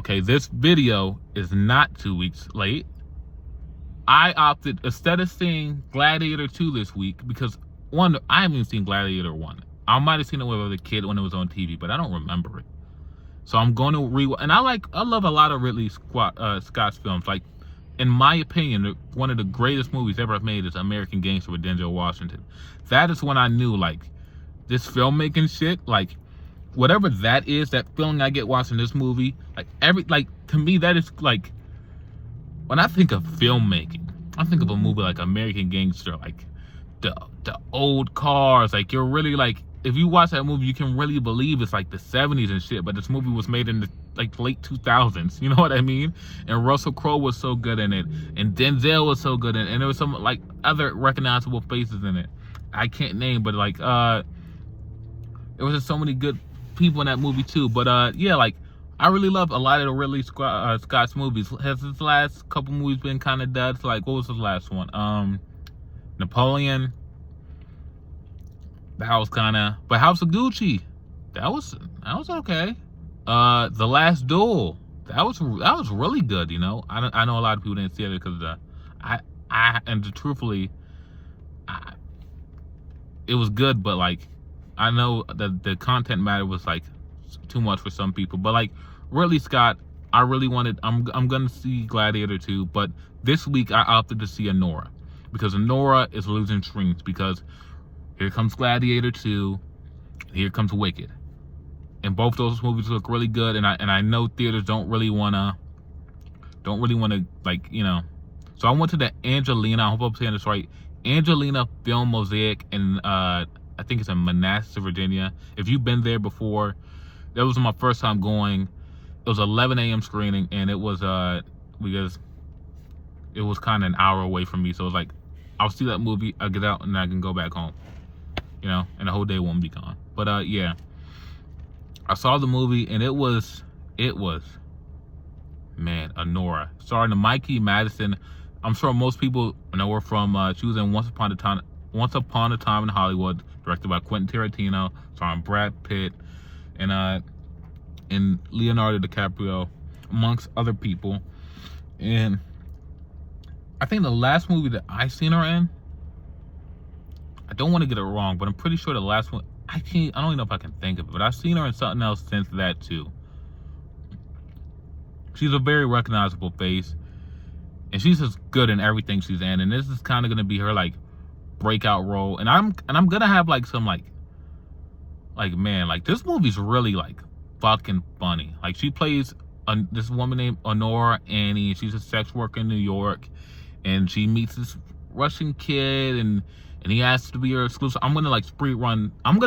Okay, this video is not 2 weeks late. I opted, instead of seeing Gladiator 2 this week, because one, I haven't even seen Gladiator 1. I might have seen it when I was a kid when it was on TV, but I don't remember it. So I'm going to rewatch, and I love a lot of Ridley Scott's films. Like, in my opinion, one of the greatest movies ever made is American Gangster with Denzel Washington. That is when I knew, like, this filmmaking shit, like, whatever that is, that feeling I get watching this movie, to me, that is, like, when I think of filmmaking, I think of a movie like American Gangster, like, the old cars, like, you're really, like, if you watch that movie, you can really believe it's like the 70s and shit, but this movie was made in the like late 2000s, you know what I mean? And Russell Crowe was so good in it, and Denzel was so good in it, and there was some like other recognizable faces in it. I can't name, but like there was just so many good people in that movie too. But yeah, like I really love a lot of the Ridley Scott's movies. Has his last couple movies been kind of duds? Like, what was his last one? Napoleon. That was kind of, but House of Gucci, that was okay. The Last Duel, that was really good. You know, I know a lot of people didn't see it because truthfully, it was good, but like I know that the content matter was like too much for some people. But like Ridley Scott, I really wanted. I'm gonna see Gladiator 2, but this week I opted to see Anora because Anora is losing streams because here comes Gladiator 2, here comes Wicked. And both those movies look really good, and I know theaters don't really wanna like, you know. So I went to the Angelina, I hope I'm saying this right, Angelina Film Mosaic in I think it's in Manassas, Virginia. If you've been there before, that was my first time going. It was 11 a.m. screening, and it was because it was kind of an hour away from me, so it was like I'll see that movie, I'll get out, and I can go back home. You know, and the whole day won't be gone. But yeah, I saw the movie, and it was, man, Anora. Starring to Mikey Madison. I'm sure most people know her from, she was in Once Upon a Time in Hollywood, directed by Quentin Tarantino, starring Brad Pitt, and Leonardo DiCaprio, amongst other people. And I think the last movie that I seen her in, I don't want to get it wrong, but I'm pretty sure the last one, I don't even know if I can think of it, but I've seen her in something else since that too. She's a very recognizable face, and she's just good in everything she's in, and this is kind of going to be her like breakout role. And I'm gonna have like some like man, like this movie's really like fucking funny. Like she plays this woman named Anora Annie, and she's a sex worker in New York, and she meets this Russian kid, and he has to be her exclusive. I'm gonna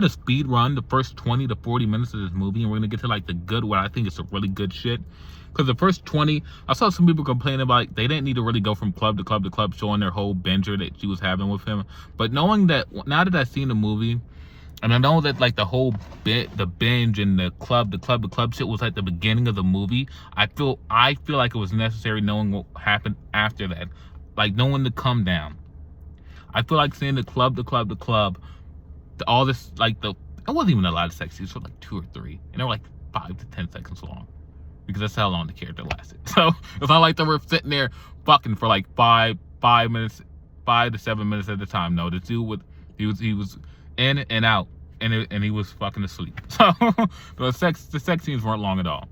speed run the first 20 to 40 minutes of this movie, and we're gonna get to like the good, what I think is some really good shit. Because the first 20, I saw some people complaining about like, they didn't need to really go from club to club to club, showing their whole binger that she was having with him. But knowing that, now that I've seen the movie, and I know that like the whole the binge and the club shit was like the beginning of the movie, I feel like it was necessary knowing what happened after that, like knowing the come down. I feel like seeing the club, all this, like it wasn't even a lot of sex scenes, so like 2 or 3, and they were like 5 to 10 seconds long, because that's how long the character lasted. So it's not like they were sitting there fucking for like 5 to 7 minutes at a time. No, the dude he was in and out, and he was fucking asleep. So the sex scenes weren't long at all.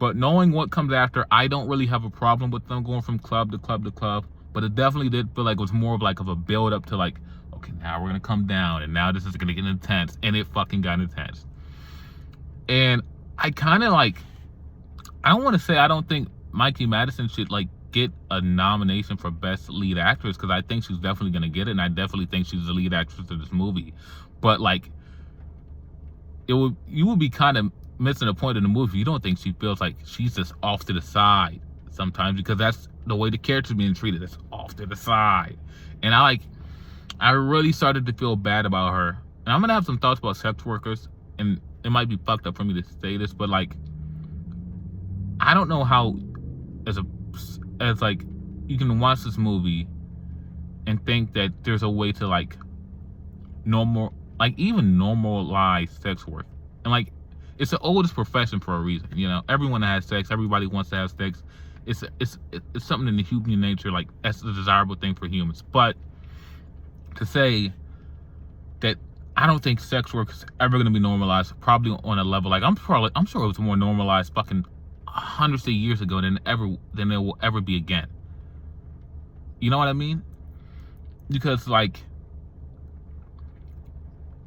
But knowing what comes after, I don't really have a problem with them going from club to club to club. But it definitely did feel like it was more of a build up to like, okay, now we're gonna come down, and now this is gonna get intense, and it fucking got intense. And I kind of like, I don't want to say I don't think Mikey Madison should like get a nomination for best lead actress, because I think she's definitely gonna get it, and I definitely think she's the lead actress of this movie. But like, you would be kind of missing a point in the movie if you don't think she feels like she's just off to the side sometimes, because that's the way the character's being treated. It's off to the side. And I really started to feel bad about her. And I'm gonna have some thoughts about sex workers, and it might be fucked up for me to say this, but like, I don't know how as like you can watch this movie and think that there's a way to like normalize sex work. And like, it's the oldest profession for a reason. You know, everyone has sex. Everybody wants to have sex. It's something in the human nature, like that's a desirable thing for humans. But to say that I don't think sex work is ever going to be normalized, probably on a level like I'm sure it was more normalized fucking hundreds of years ago than it will ever be again. You know what I mean? Because like,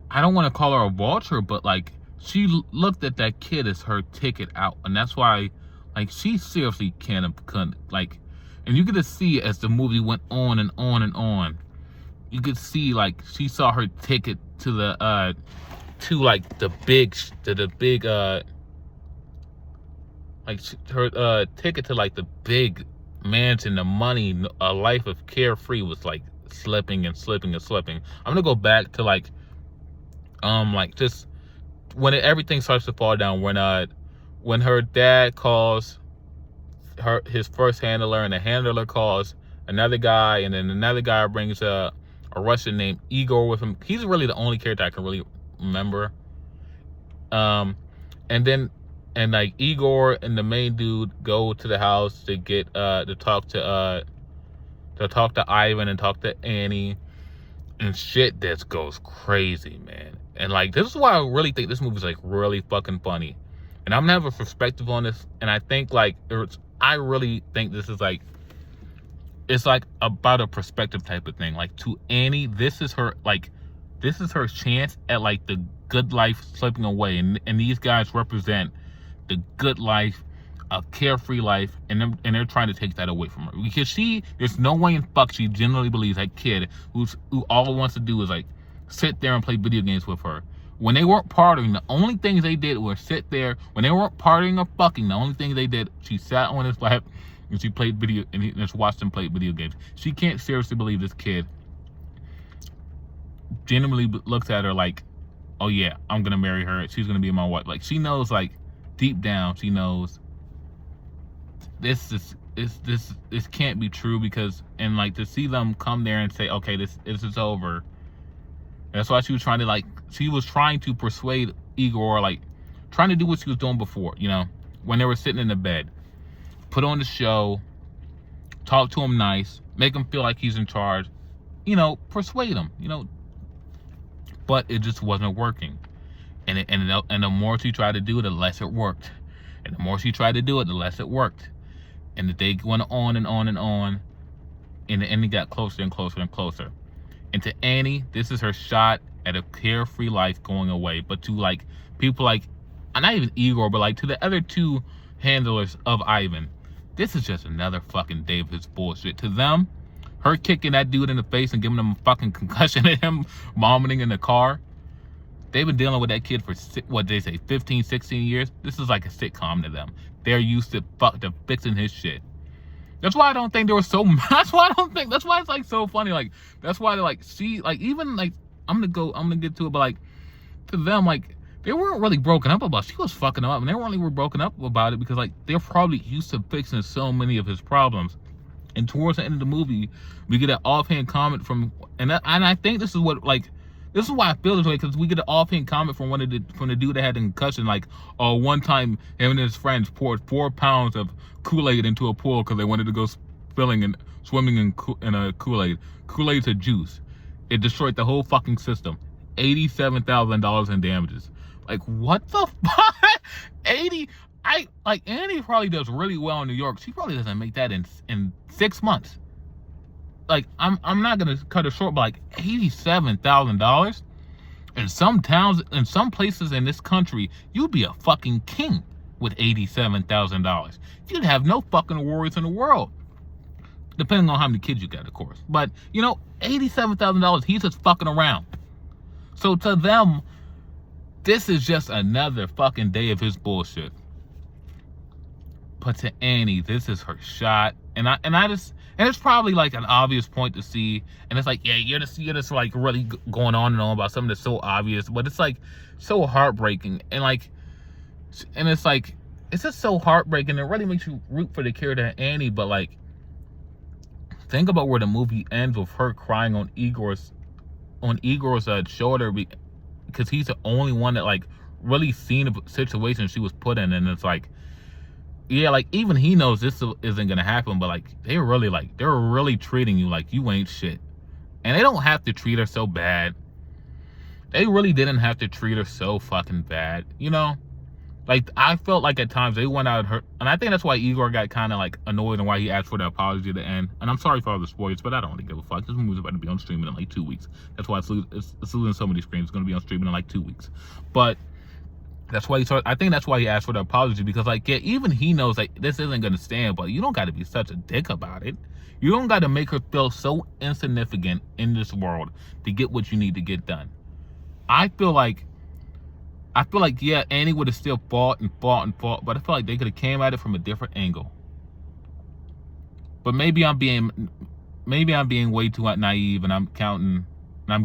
I don't want to call her a vulture, but like, she looked at that kid as her ticket out, and that's why, like, she seriously couldn't like, and you get to see as the movie went on and on and on, you could see like she saw her ticket to the her ticket to like the big mansion, the money, a life of carefree was like slipping and slipping and slipping. I'm gonna go back to like just when everything starts to fall down, when her dad calls his first handler, and the handler calls another guy, and then another guy brings a Russian named Igor with him. He's really the only character I can really remember. And like Igor and the main dude go to the house to get to talk to Ivan and talk to Annie, and shit just goes crazy, man. And like, this is why I really think this movie is like really fucking funny. And I'm gonna have a perspective on this, and I think like I really think this is like, it's like about a perspective type of thing. Like, to Annie, this is her chance at like the good life slipping away, and these guys represent the good life, a carefree life, and they're trying to take that away from her, because there's no way in fuck she genuinely believes that kid who all wants to do is like sit there and play video games with her. When they weren't partying, the only things they did was sit there. When they weren't partying or fucking, the only thing they did, she sat on his lap and she played video, and he just watched him play video games. She can't seriously believe this kid genuinely looks at her like, oh yeah, I'm gonna marry her, she's gonna be my wife. Like, she knows, like, deep down, she knows this can't be true, because, and like, to see them come there and say, okay, this is over. That's why she was trying to persuade Igor, like, trying to do what she was doing before, you know, when they were sitting in the bed. Put on the show, talk to him nice, make him feel like he's in charge, you know, persuade him, you know. But it just wasn't working. And the more she tried to do it, the less it worked. And the more she tried to do it, the less it worked. And the day went on and on and on. And the ending got closer and closer and closer. And to Annie, this is her shot at a carefree life going away. But to like people like, not even Igor, but like to the other two handlers of Ivan, this is just another fucking day of his bullshit. To them, her kicking that dude in the face and giving him a fucking concussion and him vomiting in the car, they've been dealing with that kid for, what they say, 15, 16 years. This is like a sitcom to them. They're used to fixing his shit. That's why I don't think there was so much. That's why it's like so funny. Like, that's why they're like, see, like, even like, I'm gonna get to it, but like, to them, like, they weren't really broken up about it. She was fucking them up, and they weren't really broken up about it, because like, they're probably used to fixing so many of his problems. And towards the end of the movie, we get an offhand comment from, and I think this is what, like, this is why I feel this way, because we get an offhand comment from from the dude that had the concussion, like, oh, one time him and his friends poured 4 pounds of Kool-Aid into a pool because they wanted to go swimming in a Kool-Aid. Kool-Aid's a juice. It destroyed the whole fucking system. $87,000 in damages. Like, what the fuck? Annie probably does really well in New York. She probably doesn't make that in 6 months. Like, I'm not gonna cut it short, but like $87,000 in some towns, in some places in this country, you'd be a fucking king with $87,000. You'd have no fucking worries in the world, depending on how many kids you got, of course. But you know, $87,000, he's just fucking around. So to them, this is just another fucking day of his bullshit. But to Annie, this is her shot, and it's probably like an obvious point to see, and it's like, yeah, you're just like really going on and on about something that's so obvious, but it's like so heartbreaking, and it's like, it's just so heartbreaking. It really makes you root for the character Annie, but like, think about where the movie ends with her crying on Igor's shoulder, because he's the only one that like really seen the situation she was put in, and it's like, yeah, like even he knows this isn't gonna happen, but like they're really treating you like you ain't shit, and they don't have to treat her so bad. They really didn't have to treat her so fucking bad, you know? Like, I felt like at times they went out her, and I think that's why Igor got kind of like annoyed and why he asked for the apology at the end. And I'm sorry for all the spoilers, but I don't really give a fuck. This movie's about to be on streaming in like 2 weeks. That's why it's losing so many screens. It's going to be on streaming in like 2 weeks. But that's why I think that's why he asked for the apology, because like, yeah, even he knows like this isn't going to stand, but you don't got to be such a dick about it. You don't got to make her feel so insignificant in this world to get what you need to get done. I feel like, yeah, Annie would have still fought, but I feel like they could have came at it from a different angle. But maybe I'm being way too naive, and I'm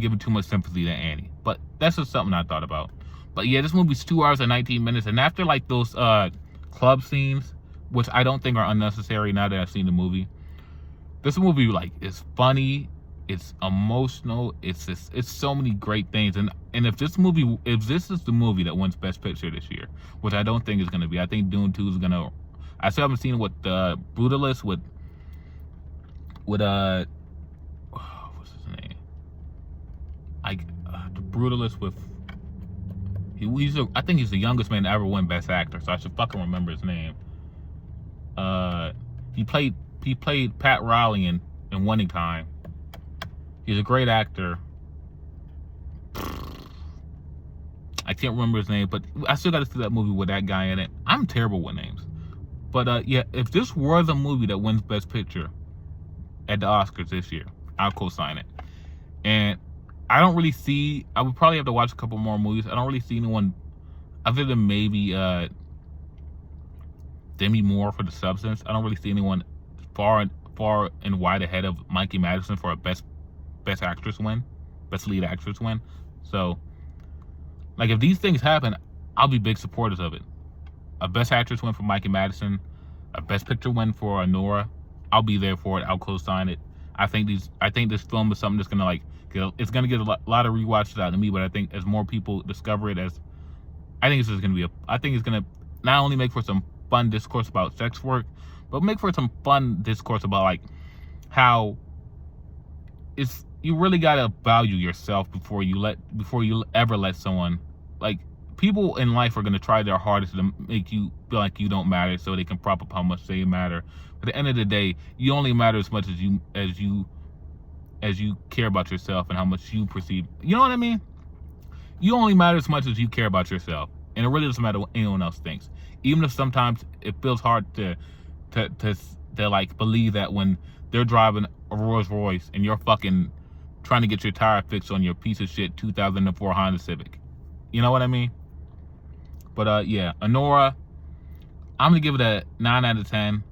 giving too much sympathy to Annie. But that's just something I thought about. But yeah, this movie's 2 hours and 19 minutes, and after like those club scenes, which I don't think are unnecessary now that I've seen the movie, this movie like is funny. It's emotional. It's so many great things, and if this is the movie that wins Best Picture this year, which I don't think it's gonna be, I think Dune 2 is gonna. I still haven't seen what the Brutalist with what's his name? The Brutalist with I think he's the youngest man to ever win Best Actor, so I should fucking remember his name. He played PatrolI in Winning Time. He's a great actor. I can't remember his name, but I still got to see that movie with that guy in it. I'm terrible with names. But yeah, if this were the movie that wins Best Picture at the Oscars this year, I'll co-sign it. And I don't really see, I would probably have to watch a couple more movies. I don't really see anyone other than maybe Demi Moore for The Substance. I don't really see anyone far and wide ahead of Mikey Madison for a Best Actress win, Best Lead Actress win. So, like, if these things happen, I'll be big supporters of it. A Best Actress win for Mikey Madison, a Best Picture win for Anora. I'll be there for it. I'll co-sign it. I think this film is something that's gonna it's gonna get a lot of rewatches out of me. But I think as more people discover it, I think it's gonna not only make for some fun discourse about sex work, but make for some fun discourse about like how you really gotta value yourself before you ever let someone, like, people in life are gonna try their hardest to make you feel like you don't matter so they can prop up how much they matter. But at the end of the day, you only matter as much as you care about yourself and how much you perceive. You know what I mean? You only matter as much as you care about yourself, and it really doesn't matter what anyone else thinks. Even if sometimes it feels hard to like believe that when they're driving a Rolls Royce and you're fucking trying to get your tire fixed on your piece of shit 2004 Honda Civic. You know what I mean? But yeah, Anora, I'm gonna give it a 9 out of 10.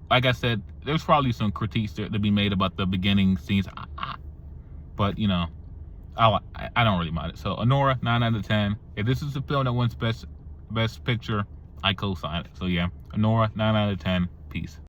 Like I said, there's probably some critiques to be made about the beginning scenes, but you know, I don't really mind it. So Anora, 9 out of 10. If this is the film that wins Best Picture, I co-sign it. So yeah, Anora, 9 out of 10. Peace.